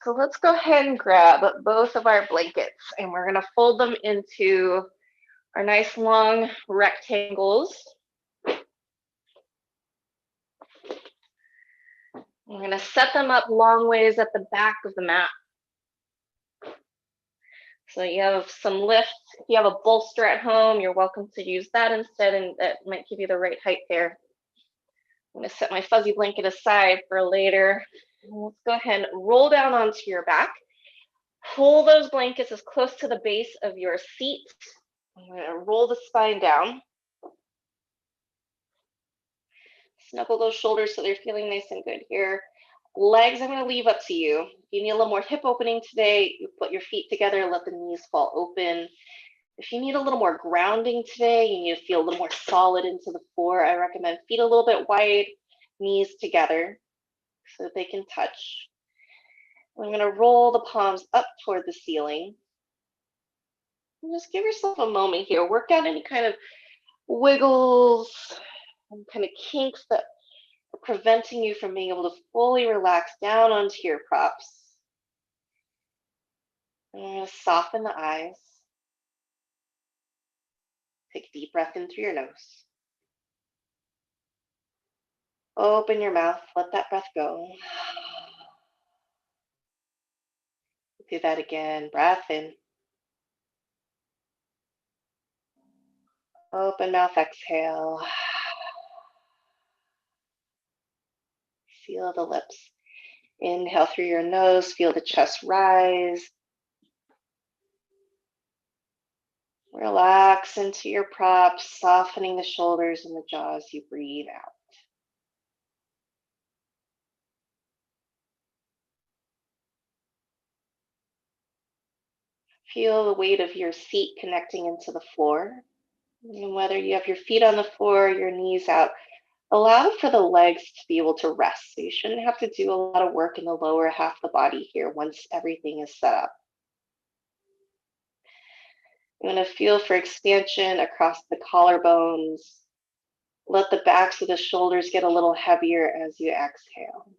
So let's go ahead and grab both of our blankets and we're going to fold them into our nice long rectangles. We're going to set them up long ways at the back of the mat. So you have some lift. If you have a bolster at home, you're welcome to use that instead, and that might give you the right height there. I'm going to set my fuzzy blanket aside for later. Let's go ahead and roll down onto your back. Pull those blankets as close to the base of your seat. I'm going to roll the spine down. Snuggle those shoulders so they're feeling nice and good here. Legs, I'm going to leave up to you. If you need a little more hip opening today, you put your feet together, let the knees fall open. If you need a little more grounding today, you need to feel a little more solid into the floor, I recommend feet a little bit wide, knees together so that they can touch. I'm going to roll the palms up toward the ceiling. And just give yourself a moment here. Work out any kind of wiggles and kind of kinks that are preventing you from being able to fully relax down onto your props. And I'm going to soften the eyes. Take a deep breath in through your nose. Open your mouth, let that breath go. Do that again, breath in. Open mouth, exhale. Feel the lips. Inhale through your nose, feel the chest rise. Relax into your props, softening the shoulders and the jaw as you breathe out. Feel the weight of your seat connecting into the floor. And whether you have your feet on the floor, your knees out, allow for the legs to be able to rest. So you shouldn't have to do a lot of work in the lower half of the body here once everything is set up. You want to feel for expansion across the collarbones. Let the backs of the shoulders get a little heavier as you exhale.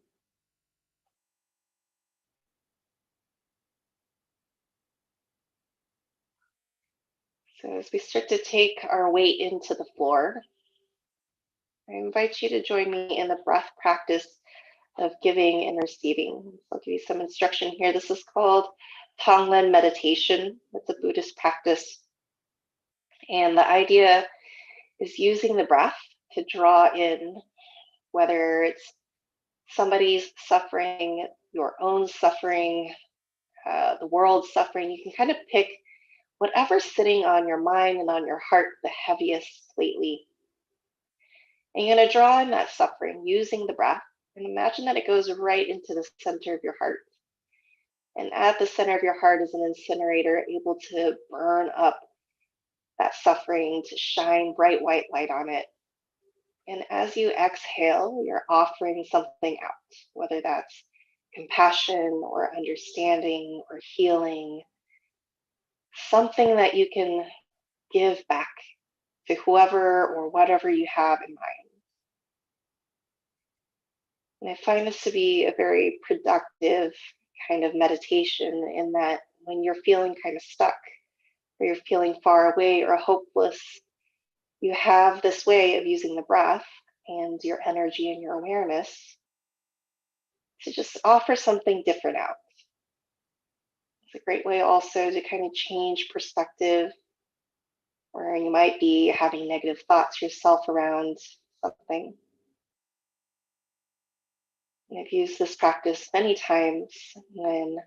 So as we start to take our weight into the floor, I invite you to join me in the breath practice of giving and receiving. I'll give you some instruction here. This is called Tonglen meditation. It's a Buddhist practice. And the idea is using the breath to draw in, whether it's somebody's suffering, your own suffering, the world's suffering. You can kind of pick whatever's sitting on your mind and on your heart the heaviest lately. And you're going to draw in that suffering using the breath. And imagine that it goes right into the center of your heart. And at the center of your heart is an incinerator able to burn up that suffering, to shine bright white light on it. And as you exhale, you're offering something out, whether that's compassion or understanding or healing, something that you can give back to whoever or whatever you have in mind. And I find this to be a very productive kind of meditation in that when you're feeling kind of stuck or you're feeling far away or hopeless, you have this way of using the breath and your energy and your awareness to just offer something different out. It's a great way also to kind of change perspective, or you might be having negative thoughts yourself around something. And I've used this practice many times when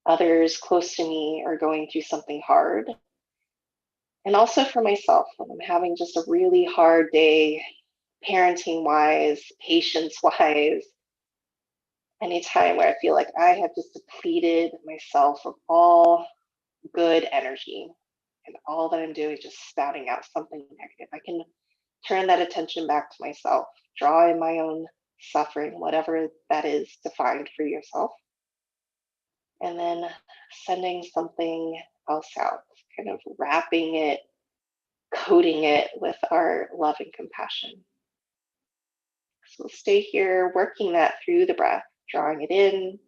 others close to me are going through something hard. And also for myself, when I'm having just a really hard day, parenting wise, patience wise, anytime where I feel like I have just depleted myself of all good energy and all that I'm doing is just spouting out something negative, I can turn that attention back to myself, draw in my own suffering, whatever that is defined for yourself, and then sending something else out, kind of wrapping it, coating it with our love and compassion. So we'll stay here working that through the breath, drawing it in,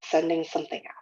sending something out.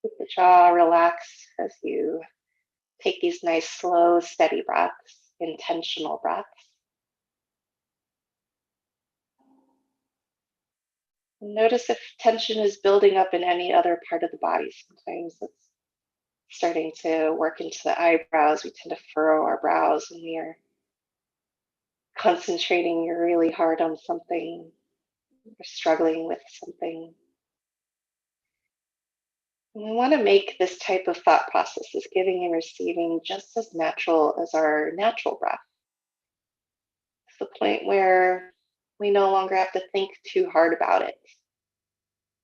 Keep the jaw relaxed as you take these nice, slow, steady breaths, intentional breaths. Notice if tension is building up in any other part of the body. Sometimes it's starting to work into the eyebrows. We tend to furrow our brows when we are concentrating really hard on something or struggling with something. And we want to make this type of thought process, this giving and receiving, just as natural as our natural breath. It's the point where we no longer have to think too hard about it.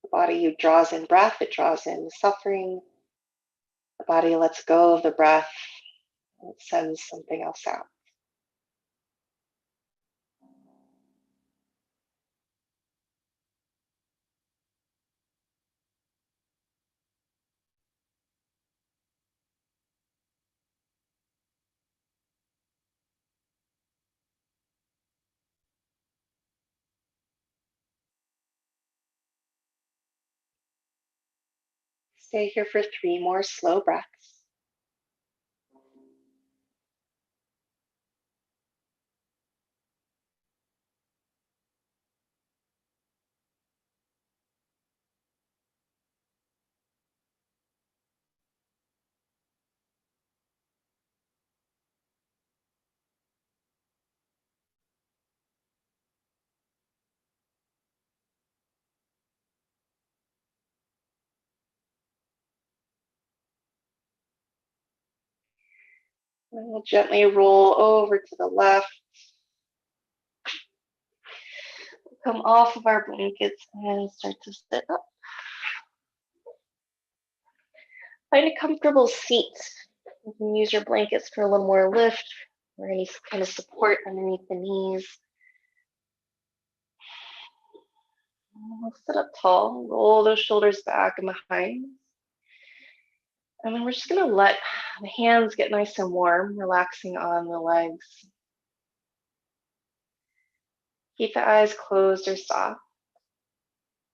The body draws in breath, it draws in suffering. The body lets go of the breath, and it sends something else out. Stay here for 3 more slow breaths. And we'll gently roll over to the left, come off of our blankets and start to sit up. Find a comfortable seat. You can use your blankets for a little more lift or any kind of support underneath the knees. We'll sit up tall, roll those shoulders back and behind. And then we're just gonna let the hands get nice and warm, relaxing on the legs. Keep the eyes closed or soft.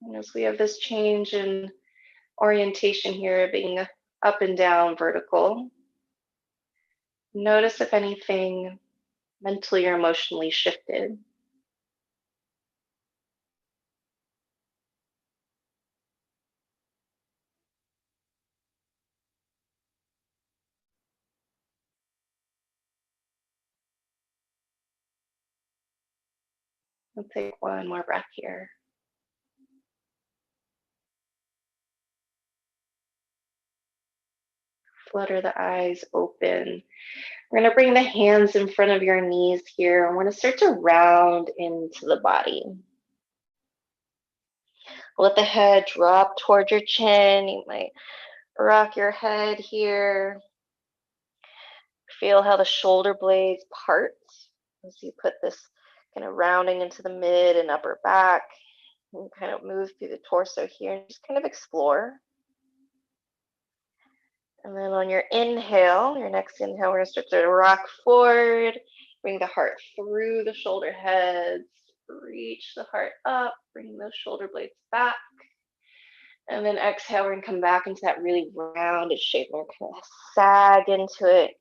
And as we have this change in orientation here, being up and down vertical, notice if anything mentally or emotionally shifted. We'll take one more breath here. Flutter the eyes open. We're going to bring the hands in front of your knees here. I want to start to round into the body. Let the head drop toward your chin. You might rock your head here. Feel how the shoulder blades part as you put this kind of rounding into the mid and upper back. And kind of move through the torso here and just kind of explore. And then on your inhale, your next inhale, we're going to start to rock forward, bring the heart through the shoulder heads, reach the heart up, bring those shoulder blades back. And then exhale, we're gonna come back into that really rounded shape. We're gonna sag into it.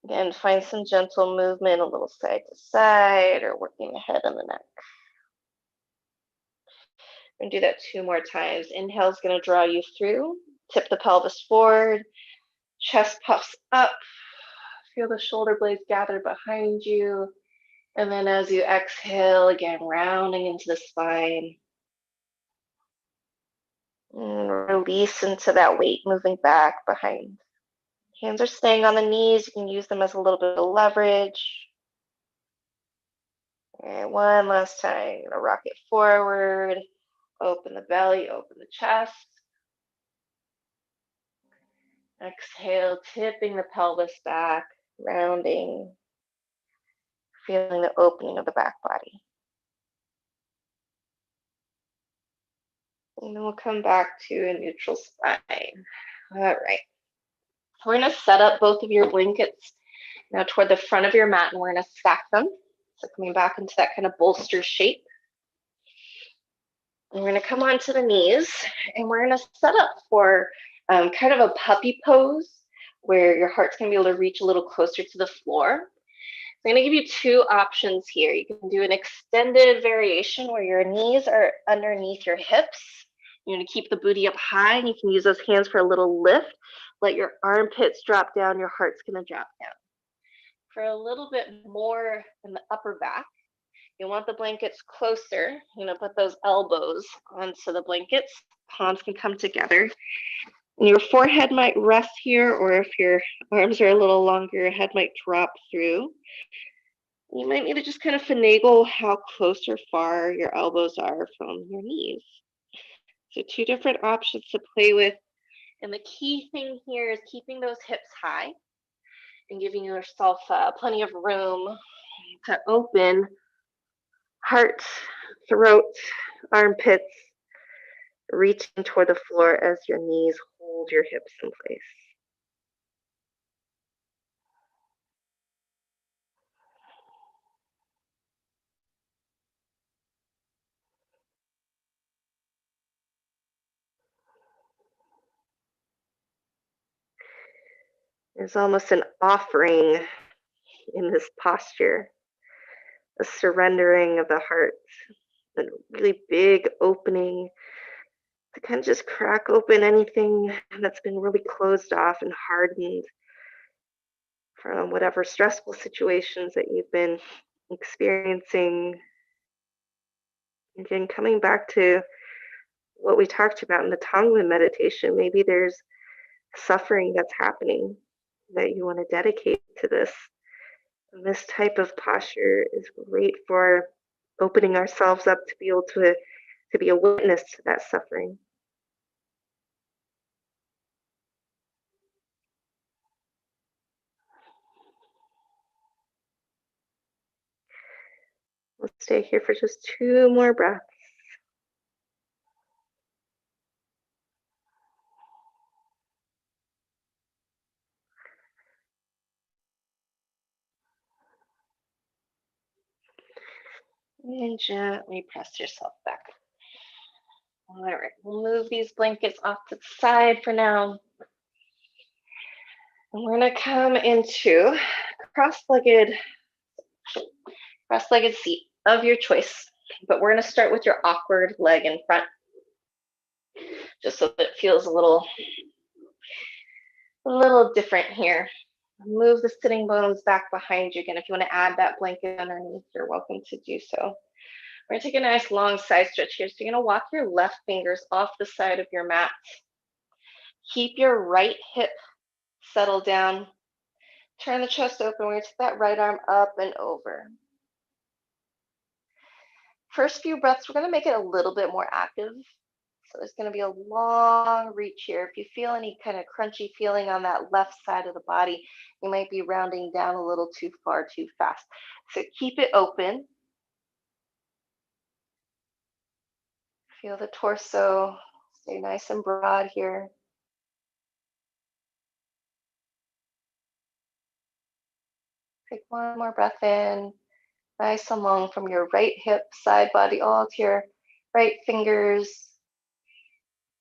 Again, find some gentle movement, a little side to side, or working the head and the neck. We're gonna do that 2 more times. Inhale is gonna draw you through. Tip the pelvis forward, chest puffs up. Feel the shoulder blades gather behind you. And then as you exhale, again, rounding into the spine. And release into that weight, moving back behind. Hands are staying on the knees. You can use them as a little bit of leverage. And one last time, gonna rock it forward. Open the belly, open the chest. Exhale, tipping the pelvis back, rounding, feeling the opening of the back body. And then we'll come back to a neutral spine. All right. So we're going to set up both of your blankets now toward the front of your mat, and we're going to stack them. So coming back into that kind of bolster shape. And we're going to come onto the knees, and we're going to set up for kind of a puppy pose where your heart's going to be able to reach a little closer to the floor. I'm going to give you 2 options here. You can do an extended variation where your knees are underneath your hips. You're going to keep the booty up high, and you can use those hands for a little lift. Let your armpits drop down. Your heart's going to drop down. For a little bit more in the upper back, you want the blankets closer. You're going to put those elbows onto the blankets. Palms can come together. And your forehead might rest here, or if your arms are a little longer, your head might drop through. You might need to just kind of finagle how close or far your elbows are from your knees. So 2 different options to play with. And the key thing here is keeping those hips high and giving yourself plenty of room to open heart, throat, armpits, reaching toward the floor as your knees hold your hips in place. There's almost an offering in this posture, a surrendering of the heart, a really big opening to kind of just crack open anything that's been really closed off and hardened from whatever stressful situations that you've been experiencing. Again, coming back to what we talked about in the Tonglen meditation, maybe there's suffering that's happening that you want to dedicate to this. And this type of posture is great for opening ourselves up to be able to be a witness to that suffering. Let's stay here for just 2 more breaths. And gently press yourself back. All right, we'll move these blankets off to the side for now. And we're gonna come into cross-legged seat of your choice. But we're gonna start with your awkward leg in front, just so that it feels a little different here. Move the sitting bones back behind you. Again, if you want to add that blanket underneath, you're welcome to do so. We're going to take a nice long side stretch here. So you're going to walk your left fingers off the side of your mat. Keep your right hip settled down. Turn the chest open. We're going to take that right arm up and over. First few breaths, we're going to make it a little bit more active. So there's going to be a long reach here. If you feel any kind of crunchy feeling on that left side of the body, you might be rounding down a little too far, too fast. So keep it open. Feel the torso stay nice and broad here. Take one more breath in Nice and long from your right hip, side body, all to your right fingers.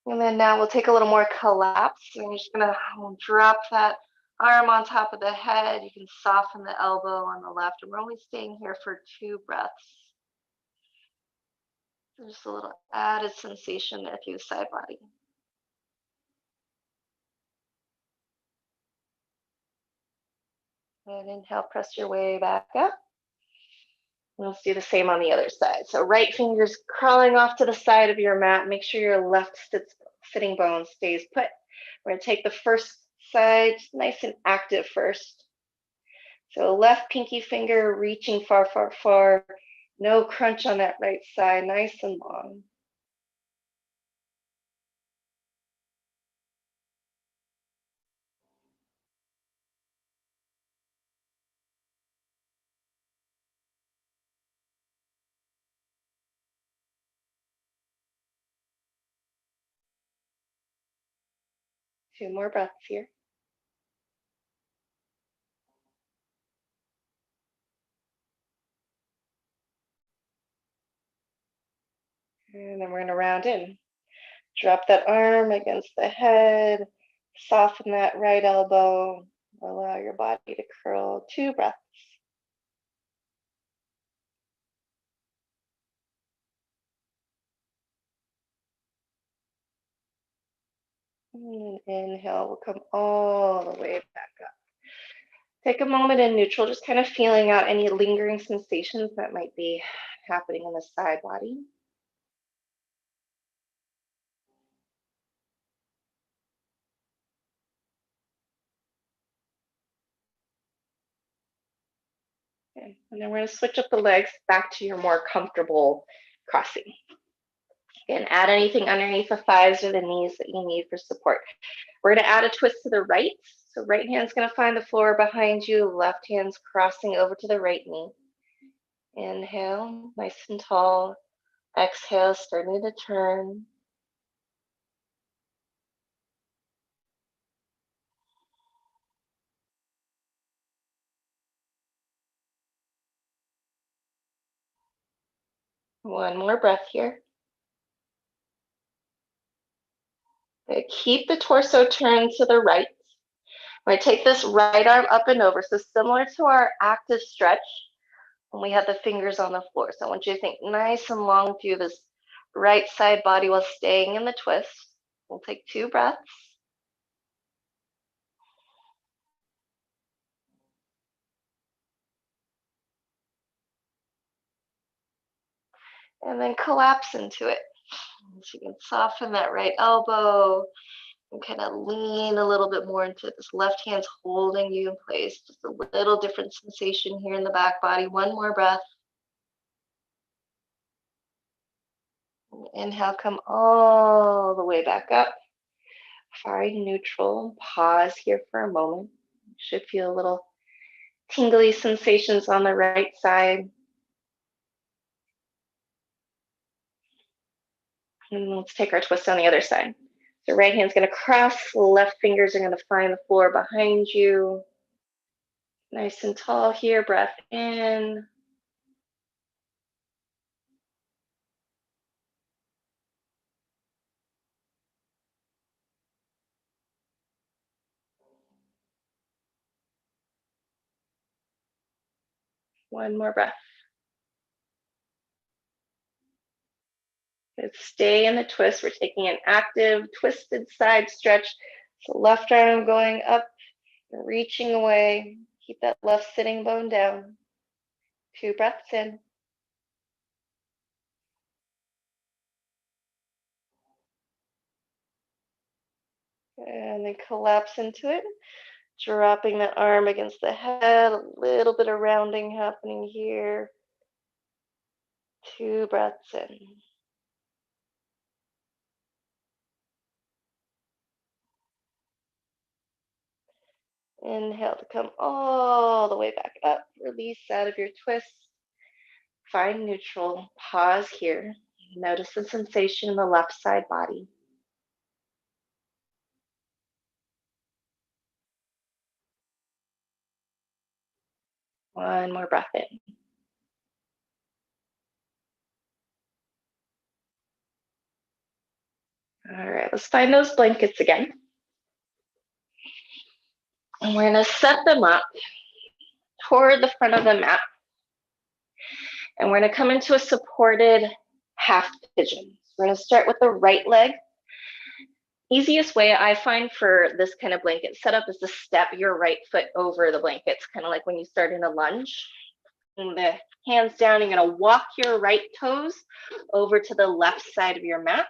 And then now we'll take a little more collapse. And you're just gonna drop that arm on top of the head. You can soften the elbow on the left. And we're only staying here for 2 breaths. Just a little added sensation there through the side body. And inhale, press your way back up. Let's do the same on the other side. So right finger's crawling off to the side of your mat. Make sure your left sitting bone stays put. We're gonna take the first side, nice and active first. So left pinky finger reaching far, far, far. No crunch on that right side, nice and long. Two more breaths here. And then we're gonna round in. Drop that arm against the head, soften that right elbow, allow your body to curl. 2 breaths. And inhale, we'll come all the way back up. Take a moment in neutral, just kind of feeling out any lingering sensations that might be happening in the side body. Okay. And then we're going to switch up the legs back to your more comfortable crossing. And add anything underneath the thighs or the knees that you need for support. We're going to add a twist to the right. So right hand's going to find the floor behind you, left hand's crossing over to the right knee. Inhale, nice and tall. Exhale, starting to turn. One more breath here. Keep the torso turned to the right. I'm going to take this right arm up and over. So similar to our active stretch when we had the fingers on the floor. So I want you to think nice and long through this right side body while staying in the twist. We'll take 2 breaths. And then collapse into it. So you can soften that right elbow and kind of lean a little bit more into it. This left hand's holding you in place. Just a little different sensation here in the back body. One more breath. Inhale, come all the way back up. Find neutral. Pause here for a moment. You should feel a little tingly sensations on the right side. And let's take our twist on the other side. So right hand's going to cross, left fingers are going to find the floor behind you. Nice and tall here, breath in. One more breath. Good. Stay in the twist. We're taking an active twisted side stretch. So left arm going up, reaching away. Keep that left sitting bone down. 2 breaths in. And then collapse into it. Dropping the arm against the head. A little bit of rounding happening here. 2 breaths in. Inhale to come all the way back up. Release out of your twist. Find neutral. Pause here. Notice the sensation in the left side body. One more breath in. All right, let's find those blankets again. And we're gonna set them up toward the front of the mat. And we're gonna come into a supported half pigeon. We're gonna start with the right leg. Easiest way I find for this kind of blanket setup is to step your right foot over the blankets, kind of like when you start in a lunge. And the hands down, you're gonna walk your right toes over to the left side of your mat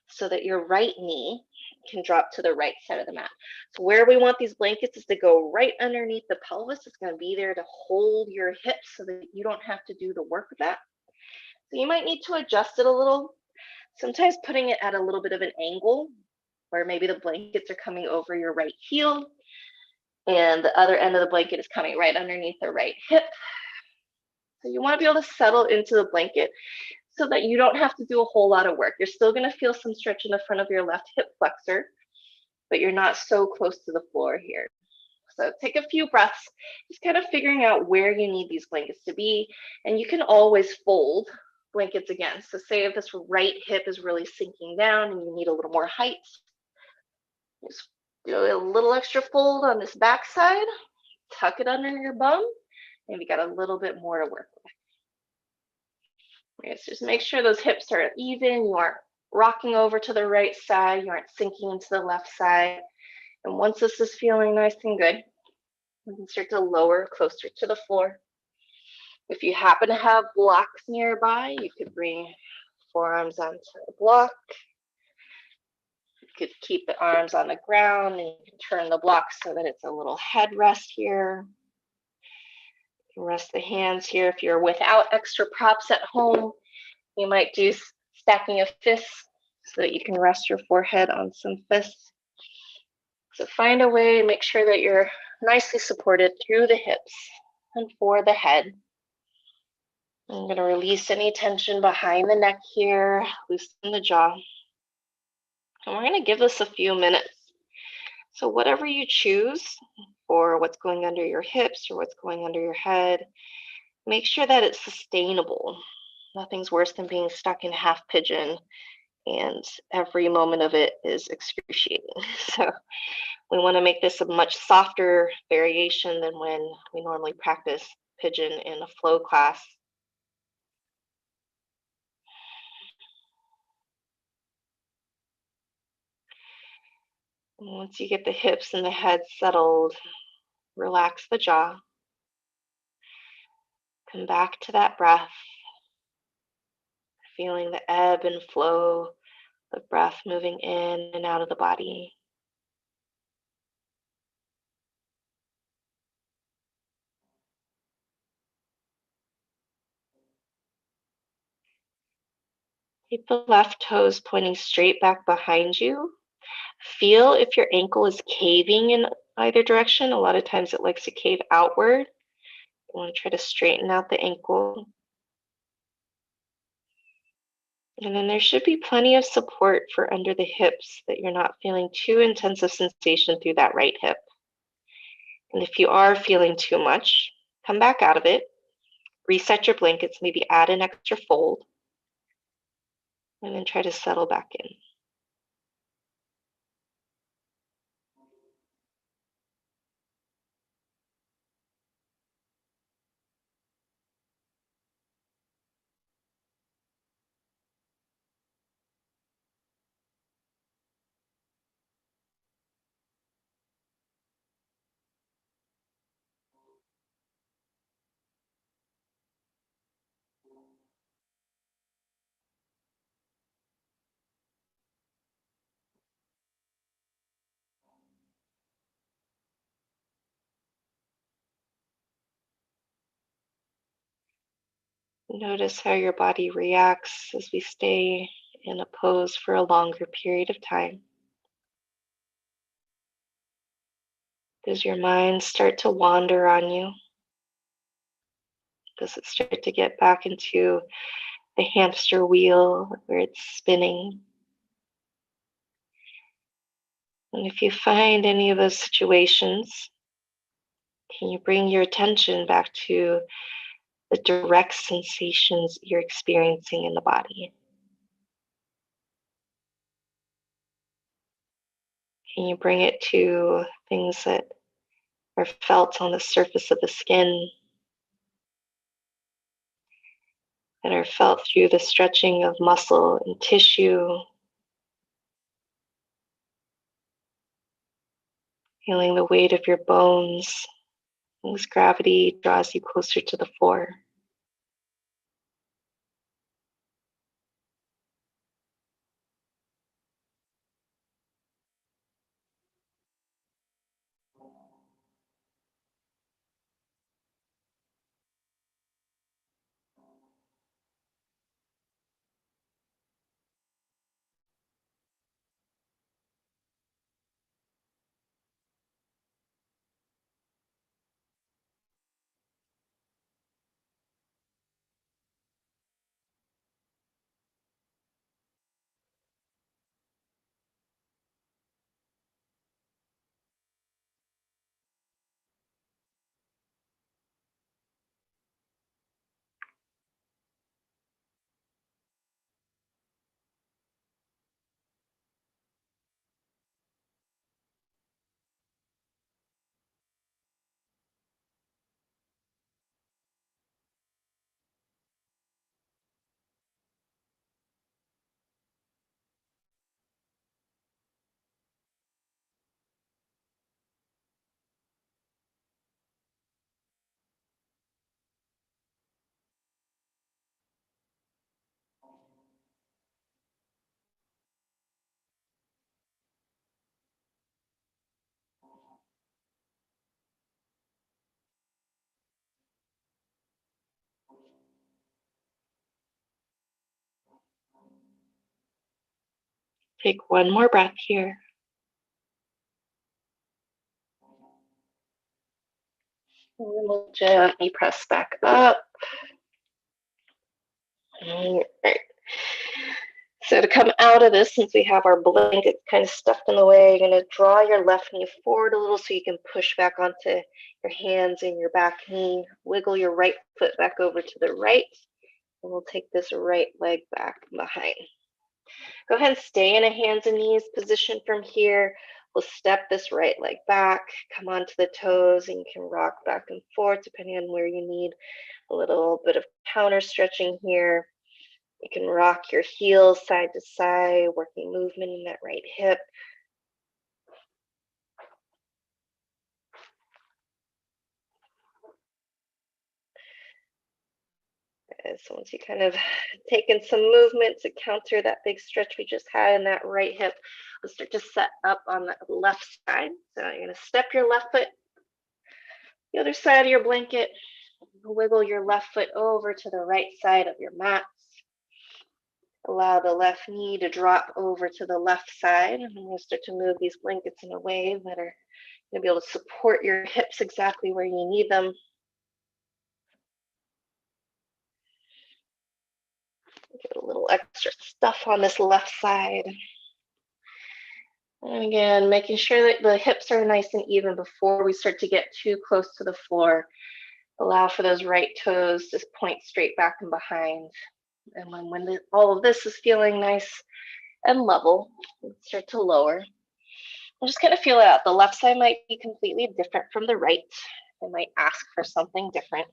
so that your right knee can drop to the right side of the mat. So where we want these blankets is to go right underneath the pelvis. It's gonna be there to hold your hips so that you don't have to do the work with that. So you might need to adjust it a little. Sometimes putting it at a little bit of an angle where maybe the blankets are coming over your right heel and the other end of the blanket is coming right underneath the right hip. So you want to be able to settle into the blanket so that you don't have to do a whole lot of work. You're still going to feel some stretch in the front of your left hip flexor, but you're not so close to the floor here. So take a few breaths, just kind of figuring out where you need these blankets to be. And you can always fold blankets again. So say if this right hip is really sinking down and you need a little more height, just do a little extra fold on this back side, tuck it under your bum, and you got a little bit more to work with. Okay, so just make sure those hips are even, you aren't rocking over to the right side, you aren't sinking into the left side. And once this is feeling nice and good, we can start to lower closer to the floor. If you happen to have blocks nearby, you could bring forearms onto the block. You could keep the arms on the ground and you can turn the block so that it's a little headrest here. You can rest the hands here. If you're without extra props at home, you might do stacking of fists so that you can rest your forehead on some fists. So find a way to make sure that you're nicely supported through the hips and for the head. I'm going to release any tension behind the neck here, loosen the jaw. And we're going to give this a few minutes. So whatever you choose for what's going under your hips or what's going under your head, make sure that it's sustainable. Nothing's worse than being stuck in half pigeon, and every moment of it is excruciating. So we want to make this a much softer variation than when we normally practice pigeon in a flow class. And once you get the hips and the head settled, relax the jaw. Come back to that breath, feeling the ebb and flow of breath moving in and out of the body. Keep the left toes pointing straight back behind you. Feel if your ankle is caving in either direction. A lot of times it likes to cave outward. You want to try to straighten out the ankle. And then there should be plenty of support for under the hips, that you're not feeling too intense of sensation through that right hip. And if you are feeling too much, come back out of it. Reset your blankets, maybe add an extra fold, and then try to settle back in. Notice how your body reacts as we stay in a pose for a longer period of time. Does your mind start to wander on you? Does it start to get back into the hamster wheel where it's spinning? And if you find any of those situations, can you bring your attention back to the direct sensations you're experiencing in the body? And you bring it to things that are felt on the surface of the skin, that are felt through the stretching of muscle and tissue, feeling the weight of your bones as gravity draws you closer to the floor. Take one more breath here. And then we'll gently press back up. All right. So to come out of this, since we have our blanket kind of stuffed in the way, you're going to draw your left knee forward a little so you can push back onto your hands and your back knee. Wiggle your right foot back over to the right. And we'll take this right leg back behind. Go ahead and stay in a hands and knees position from here. We'll step this right leg back, come onto the toes, and you can rock back and forth depending on where you need a little bit of counter stretching here. You can rock your heels side to side, working movement in that right hip. So once you kind of taken some movement to counter that big stretch we just had in that right hip, let's start to set up on the left side. So you're going to step your left foot the other side of your blanket, wiggle your left foot over to the right side of your mat. Allow the left knee to drop over to the left side, and we'll start to move these blankets in a way that are going to be able to support your hips exactly where you need them. Get a little extra stuff on this left side. And again, making sure that the hips are nice and even before we start to get too close to the floor. Allow for those right toes to point straight back and behind. And when all of this is feeling nice and level, let's start to lower. And just kind of feel it out. The left side might be completely different from the right. It might ask for something different.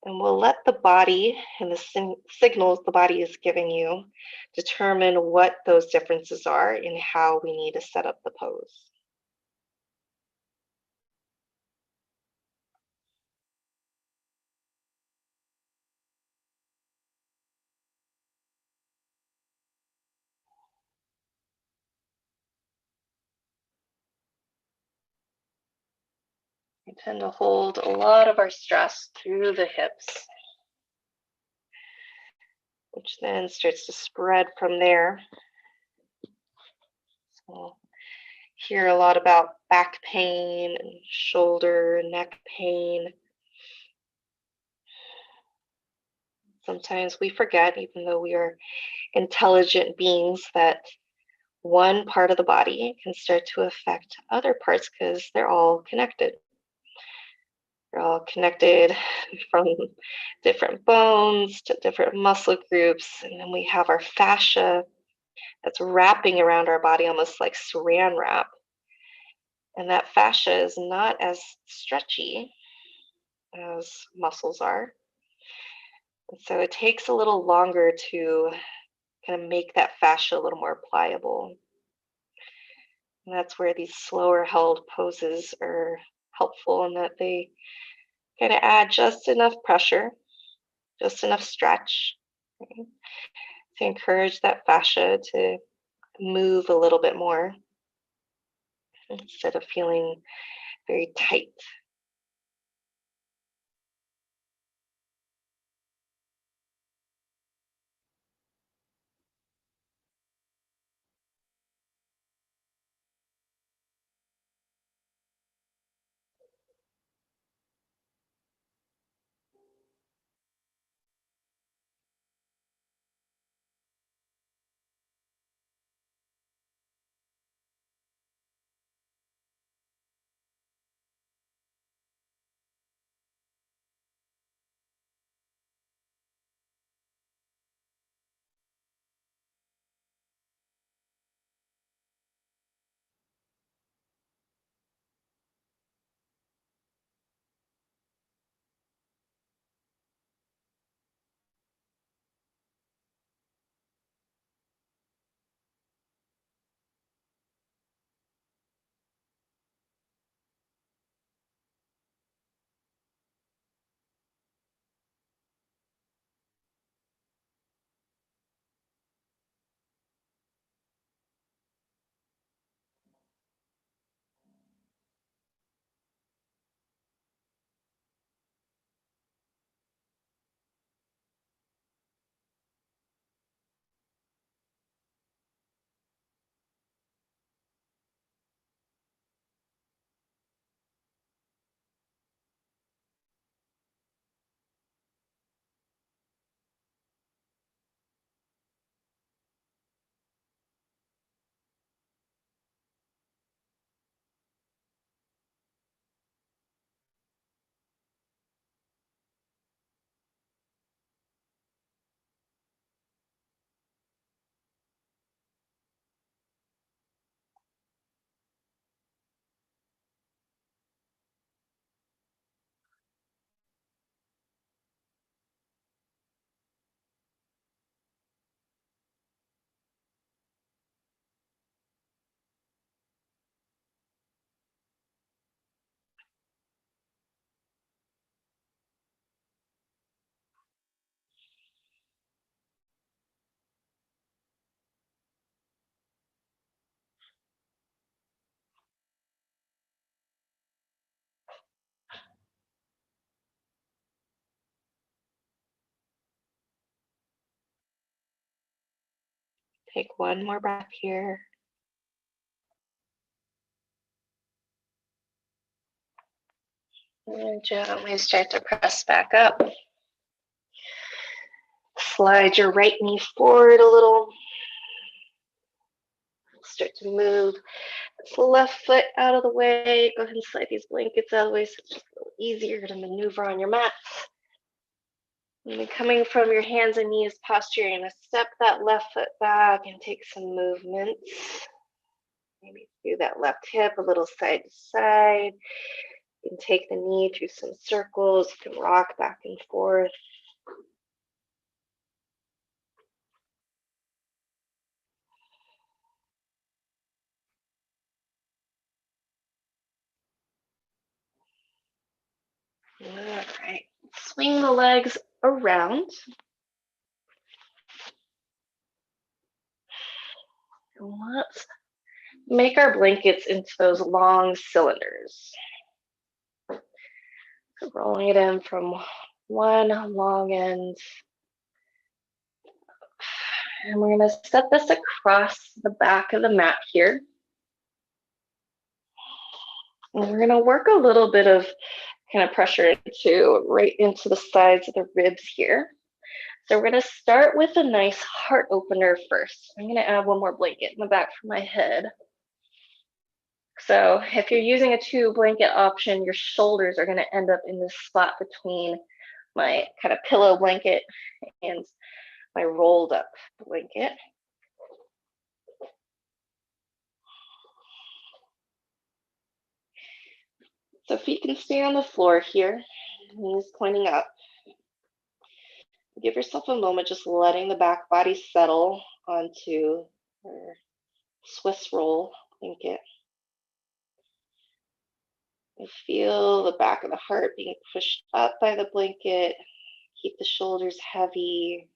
And we'll let the body and the signals the body is giving you determine what those differences are in how we need to set up the pose. We tend to hold a lot of our stress through the hips, which then starts to spread from there. So hear a lot about back pain and shoulder, neck pain. Sometimes we forget, even though we are intelligent beings, that one part of the body can start to affect other parts because they're all connected. They're all connected from different bones to different muscle groups. And then we have our fascia that's wrapping around our body almost like saran wrap. And that fascia is not as stretchy as muscles are. And so it takes a little longer to kind of make that fascia a little more pliable. And that's where these slower held poses are helpful in that they kind of add just enough pressure, just enough stretch, right, to encourage that fascia to move a little bit more instead of feeling very tight. Take one more breath here. And gently start to press back up. Slide your right knee forward a little. Start to move this left foot out of the way. Go ahead and slide these blankets out of the way so it's just a little easier to maneuver on your mat. And then coming from your hands and knees posture, you're going to step that left foot back and take some movements. Maybe do that left hip a little side to side. You can take the knee through some circles. You can rock back and forth. All right. Swing the legs around. And let's make our blankets into those long cylinders. So rolling it in from one long end. And we're going to set this across the back of the mat here. And we're going to work a little bit of kind of pressure right into the sides of the ribs here. So we're going to start with a nice heart opener first. I'm going to add one more blanket in the back for my head. So if you're using a 2 blanket option, your shoulders are going to end up in this spot between my kind of pillow blanket and my rolled up blanket. So feet can stay on the floor here, knees pointing up. Give yourself a moment just letting the back body settle onto your Swiss roll blanket. And feel the back of the heart being pushed up by the blanket. Keep the shoulders heavy.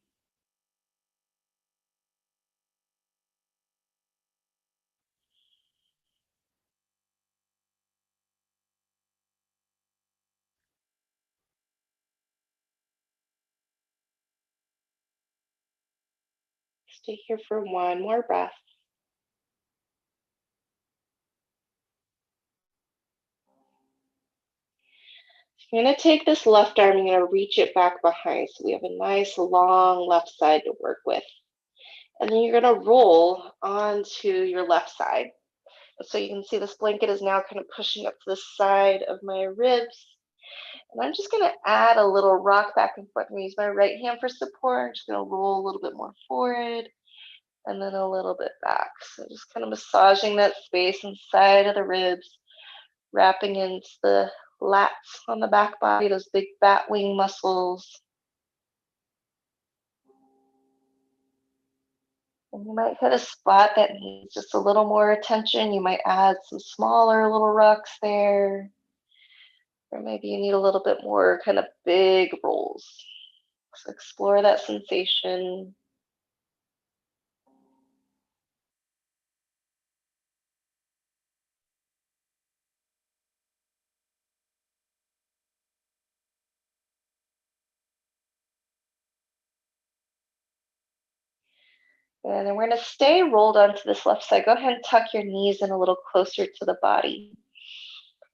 Stay here for one more breath. You're going to take this left arm, you're going to reach it back behind so we have a nice long left side to work with. And then you're going to roll onto your left side. So you can see this blanket is now kind of pushing up to the side of my ribs. And I'm just going to add a little rock back and forth. I'm going to use my right hand for support. I'm just going to roll a little bit more forward and then a little bit back. So just kind of massaging that space inside of the ribs, wrapping into the lats on the back body, those big bat wing muscles. And you might hit a spot that needs just a little more attention. You might add some smaller little rocks there. Or maybe you need a little bit more kind of big rolls. So explore that sensation. And then we're going to stay rolled onto this left side. Go ahead and tuck your knees in a little closer to the body.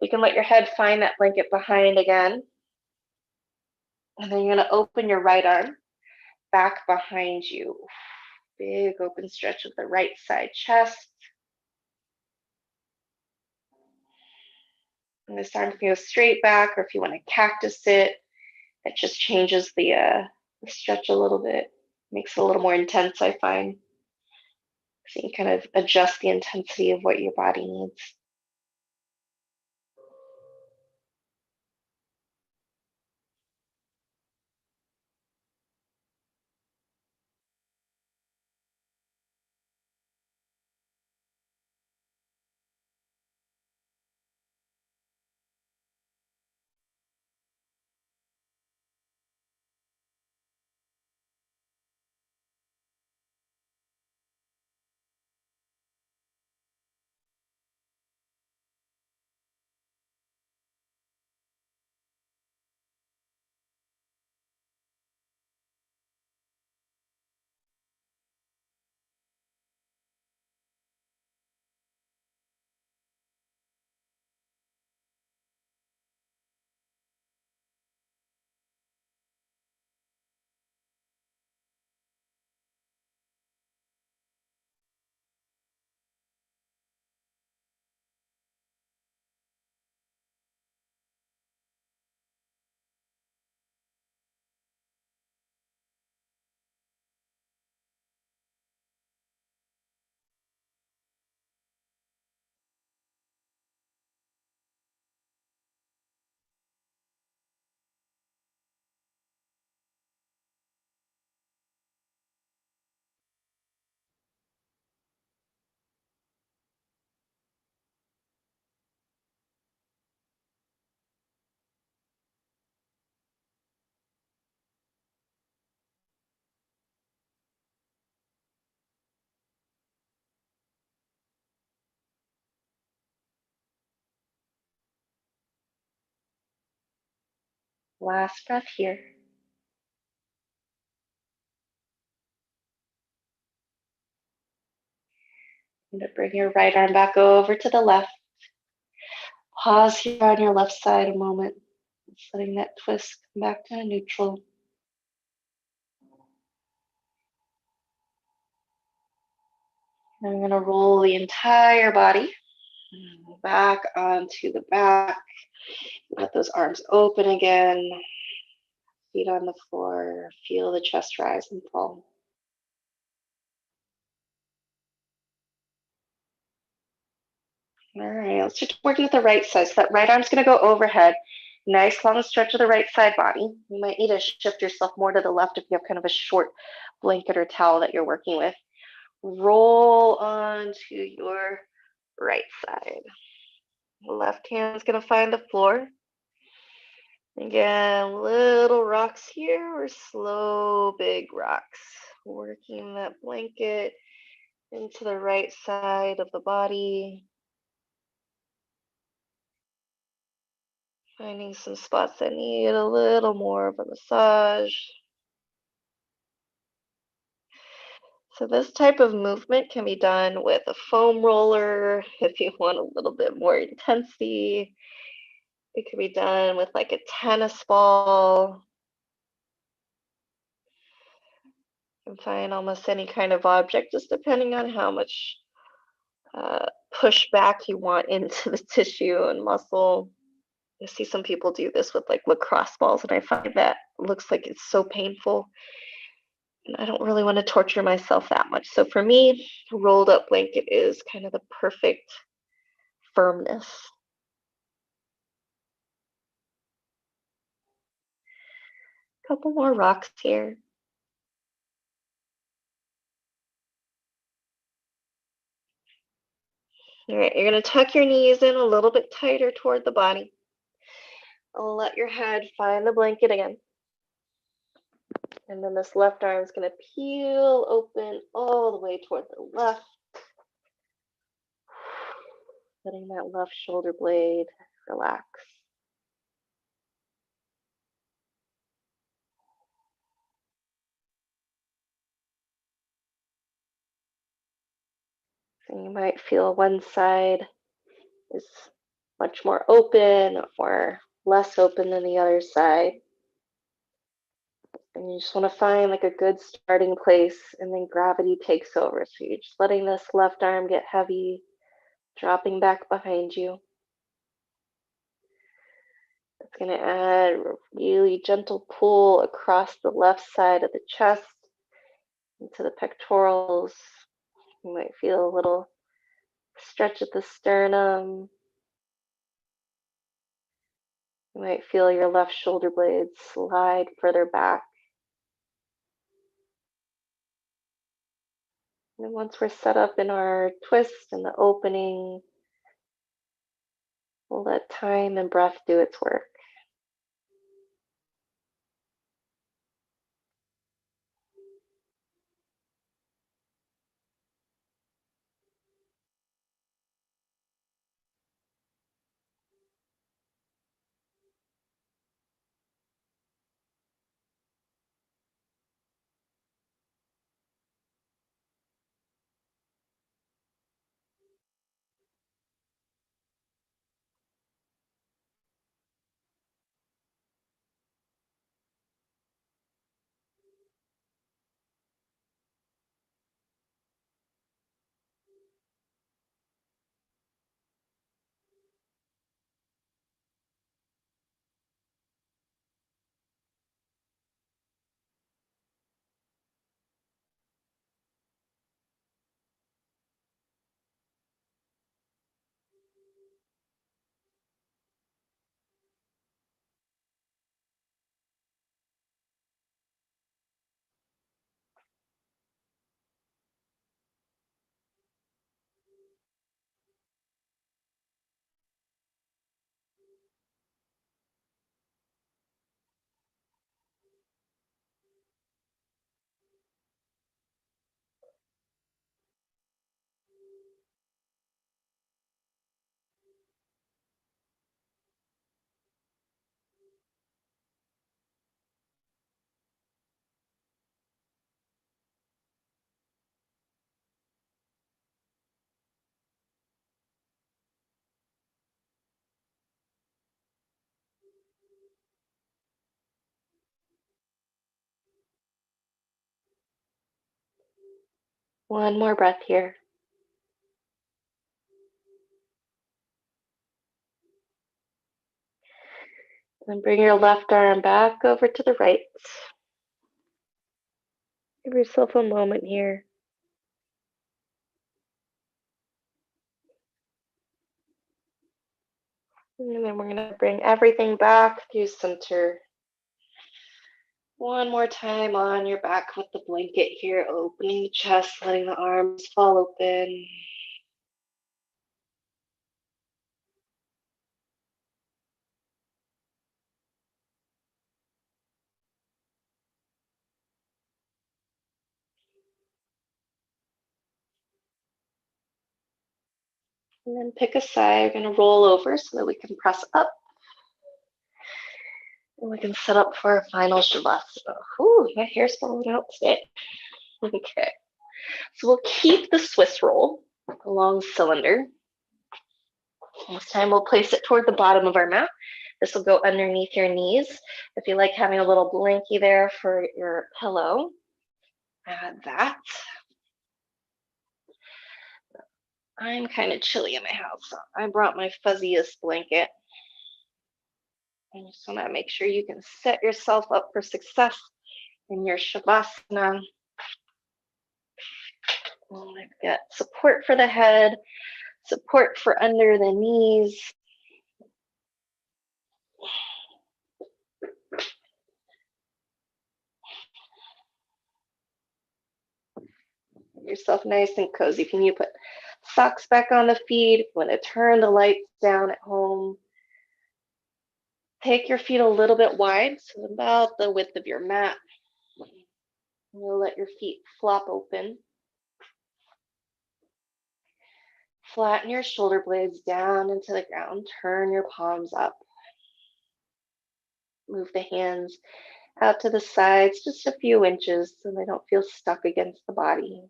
You can let your head find that blanket behind again. And then you're going to open your right arm back behind you. Big open stretch of the right side chest. And this arm can go straight back, or if you want to cactus it, it just changes the stretch a little bit. Makes it a little more intense, I find. So you can kind of adjust the intensity of what your body needs. Last breath here. And to bring your right arm back over to the left. Pause here on your left side a moment. Just letting that twist come back to neutral. And I'm going to roll the entire body Back onto the back. Let those arms open again. Feet on the floor. Feel the chest rise and fall. All right, let's just work with the right side. So that right arm's going to go overhead. Nice long stretch of the right side body. You might need to shift yourself more to the left if you have kind of a short blanket or towel that you're working with. Roll onto your right side. Left hand's going to find the floor. Again, little rocks here or slow big rocks. Working that blanket into the right side of the body. Finding some spots that need a little more of a massage. So this type of movement can be done with a foam roller if you want a little bit more intensity. It can be done with like a tennis ball. You can find almost any kind of object, just depending on how much push back you want into the tissue and muscle. I see some people do this with like lacrosse balls, and I find that looks like it's so painful. And I don't really want to torture myself that much. So for me, a rolled up blanket is kind of the perfect firmness. Couple more rocks here. All right, you're going to tuck your knees in a little bit tighter toward the body. I'll let your head find the blanket again. And then this left arm is going to peel open all the way toward the left. Letting that left shoulder blade relax. So you might feel one side is much more open or less open than the other side. And you just want to find like a good starting place, and then gravity takes over. So you're just letting this left arm get heavy, dropping back behind you. It's going to add a really gentle pull across the left side of the chest into the pectorals. You might feel a little stretch at the sternum. You might feel your left shoulder blades slide further back. And once we're set up in our twist and the opening, we'll let time and breath do its work. One more breath here. And bring your left arm back over to the right. Give yourself a moment here. And then we're going to bring everything back through center. One more time on your back with the blanket here, opening the chest, letting the arms fall open. And then pick a side. We're going to roll over so that we can press up. And we can set up for our final shavasana. Ooh, my hair's falling out today. Okay. So we'll keep the Swiss roll, a long cylinder. This time we'll place it toward the bottom of our mat. This will go underneath your knees. If you like having a little blankie there for your pillow, add that. I'm kind of chilly in my house, so I brought my fuzziest blanket. I just want to make sure you can set yourself up for success in your shavasana. And I've got support for the head, support for under the knees. Get yourself nice and cozy. Can you put socks back on the feet? If you want to turn the lights down at home, take your feet a little bit wide, so about the width of your mat. You'll let your feet flop open. Flatten your shoulder blades down into the ground. Turn your palms up. Move the hands out to the sides just a few inches so they don't feel stuck against the body.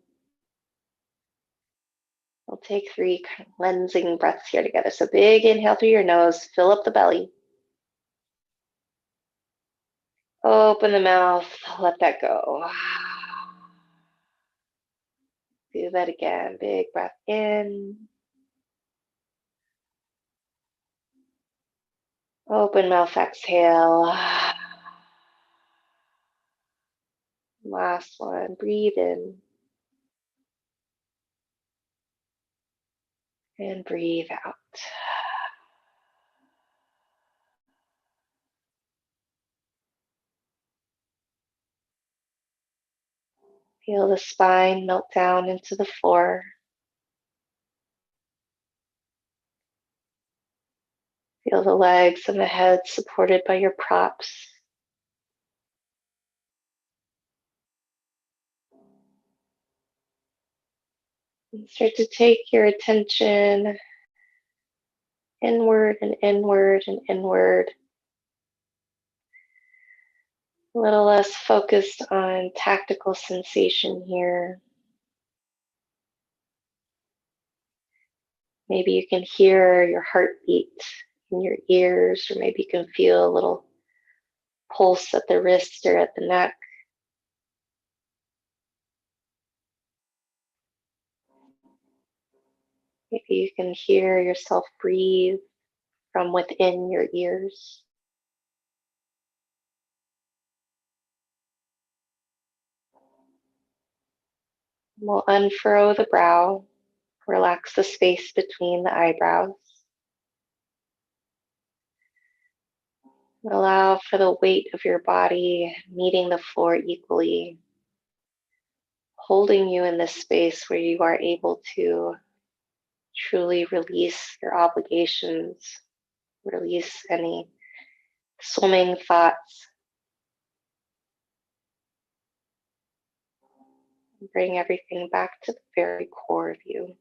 We'll take 3 kind of cleansing breaths here together. So big inhale through your nose, fill up the belly. Open the mouth, let that go. Do that again. Big breath in. Open mouth, exhale. Last one, breathe in. And breathe out. Feel the spine melt down into the floor. Feel the legs and the head supported by your props. And start to take your attention inward and inward and inward. A little less focused on tactical sensation here. Maybe you can hear your heartbeat in your ears, or maybe you can feel a little pulse at the wrist or at the neck. Maybe you can hear yourself breathe from within your ears. We'll unfurrow the brow, relax the space between the eyebrows. Allow for the weight of your body meeting the floor equally, holding you in this space where you are able to truly release your obligations, release any swimming thoughts, bring everything back to the very core of you.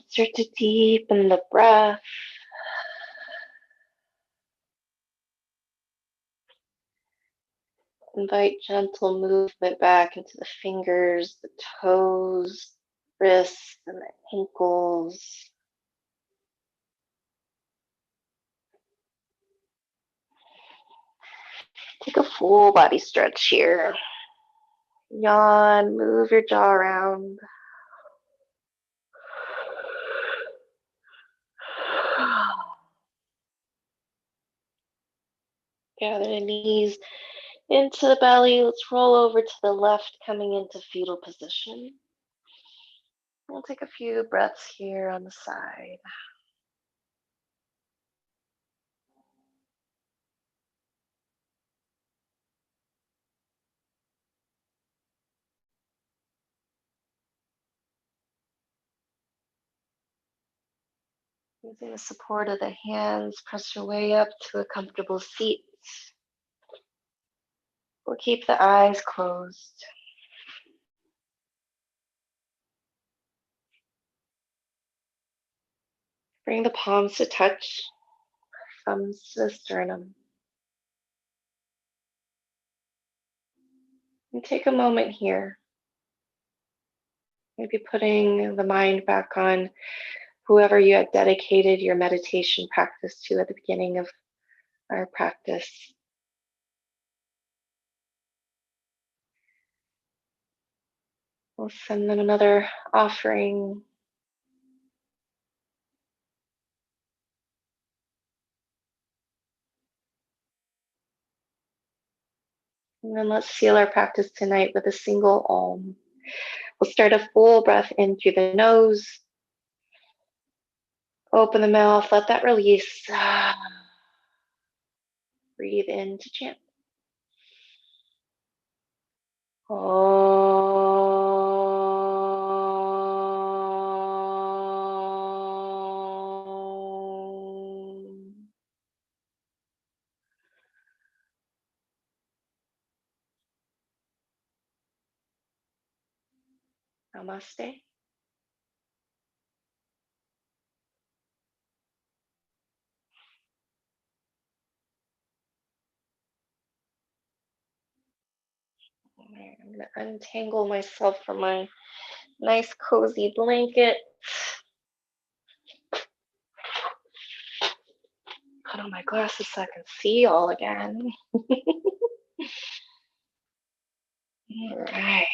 Start to deepen the breath. Invite gentle movement back into the fingers, the toes, wrists, and the ankles. Take a full body stretch here. Yawn, move your jaw around. Gather the knees into the belly. Let's roll over to the left, coming into fetal position. We'll take a few breaths here on the side. Using the support of the hands, press your way up to a comfortable seat. We'll keep the eyes closed. Bring the palms to touch, thumbs to the sternum. And take a moment here. Maybe putting the mind back on whoever you had dedicated your meditation practice to at the beginning of our practice. We'll send them another offering. And then let's seal our practice tonight with a single Om. We'll start a full breath in through the nose. Open the mouth, let that release. Breathe in to chant. Namaste. I'm going to untangle myself from my nice cozy blanket. Put on my glasses so I can see all again. All right.